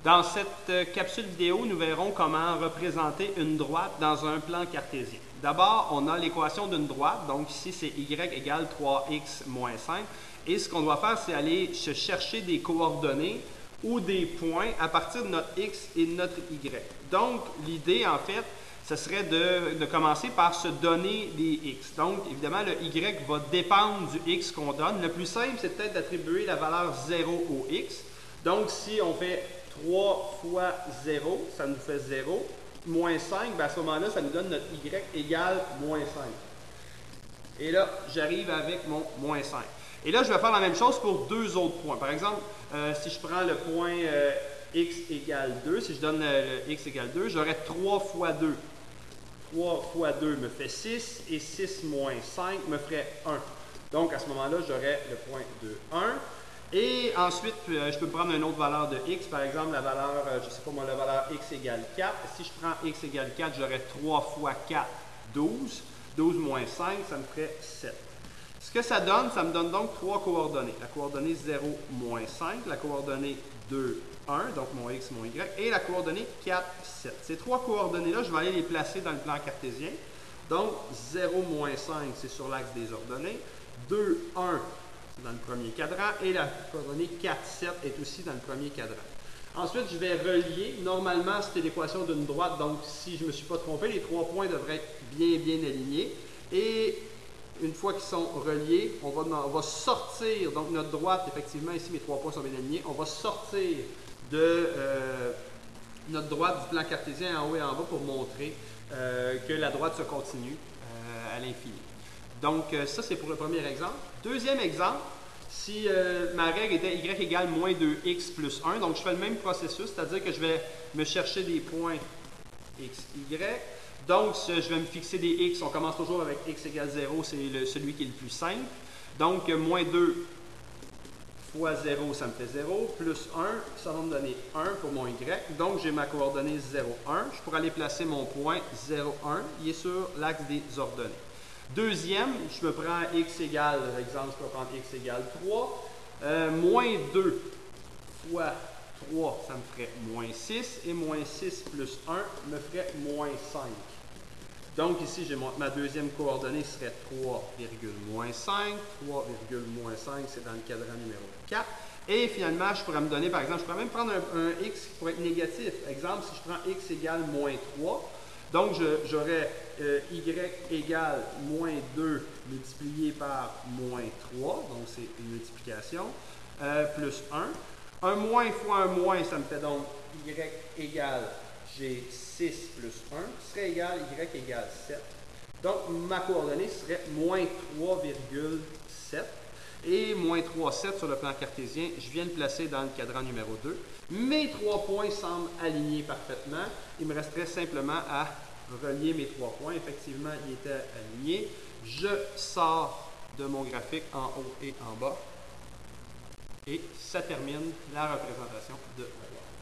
Dans cette capsule vidéo, nous verrons comment représenter une droite dans un plan cartésien. D'abord, on a l'équation d'une droite, donc ici c'est y égale 3x moins 5. Et ce qu'on doit faire, c'est aller se chercher des coordonnées ou des points à partir de notre x et de notre y. Donc, l'idée, en fait, ce serait de commencer par se donner des x. Donc, évidemment, le y va dépendre du x qu'on donne. Le plus simple, c'est peut-être d'attribuer la valeur 0 au x. Donc, si on fait 3 fois 0, ça nous fait 0. Moins 5, bien à ce moment-là, ça nous donne notre y égale moins 5. Et là, j'arrive avec mon moins 5. Et là, je vais faire la même chose pour deux autres points. Par exemple, si je prends le point x égale 2, si je donne le x égale 2, j'aurai 3 fois 2. 3 fois 2 me fait 6 et 6 moins 5 me ferait 1. Donc, à ce moment-là, j'aurai le point de 1. Et ensuite, je peux prendre une autre valeur de x, par exemple la valeur, je ne sais pas moi, la valeur x égale 4. Si je prends x égale 4, j'aurai 3 fois 4, 12. 12 moins 5, ça me ferait 7. Ce que ça me donne donc trois coordonnées. La coordonnée 0, moins 5, la coordonnée 2, 1, donc mon x, mon y, et la coordonnée 4, 7. Ces trois coordonnées-là, je vais aller les placer dans le plan cartésien. Donc, 0, moins 5, c'est sur l'axe des ordonnées. 2, 1, dans le premier cadran, et la coordonnée 4, 7 est aussi dans le premier cadran. Ensuite, je vais relier. Normalement, c'était l'équation d'une droite, donc si je ne me suis pas trompé, les trois points devraient être bien alignés. Et une fois qu'ils sont reliés, on va sortir, donc notre droite, effectivement, ici mes trois points sont bien alignés, on va sortir de notre droite du plan cartésien en haut et en bas pour montrer que la droite se continue à l'infini. Donc, ça, c'est pour le premier exemple. Deuxième exemple, si ma règle était y égale moins 2x plus 1, donc je fais le même processus, c'est-à-dire que je vais me chercher des points x, y. Donc, je vais me fixer des x. On commence toujours avec x égale 0, c'est celui qui est le plus simple. Donc, moins 2 fois 0, ça me fait 0, plus 1, ça va me donner 1 pour mon y. Donc, j'ai ma coordonnée 0, 1. Je pourrais aller placer mon point 0, 1. Il est sur l'axe des ordonnées. Deuxième, je me prends x égale, par exemple, je peux prendre x égale 3. Moins 2 fois 3, ça me ferait moins 6. Et moins 6 plus 1 me ferait moins 5. Donc ici, j'ai ma deuxième coordonnée serait 3,-5. 3,-5, c'est dans le cadran numéro 4. Et finalement, je pourrais me donner, par exemple, je pourrais même prendre un x qui pourrait être négatif. Exemple, si je prends x égale moins 3, donc j'aurais y égale moins 2 multiplié par moins 3, donc c'est une multiplication, plus 1. Un moins fois un moins, ça me fait donc y égale, j'ai 6 plus 1, qui serait égal y égale 7. Donc ma coordonnée serait moins 3,7. Et moins 3, 7 sur le plan cartésien, je viens de placer dans le cadran numéro 2. Mes trois points semblent alignés parfaitement. Il me resterait simplement à relier mes trois points. Effectivement, ils étaient alignés. Je sors de mon graphique en haut et en bas. Et ça termine la représentation de la droite.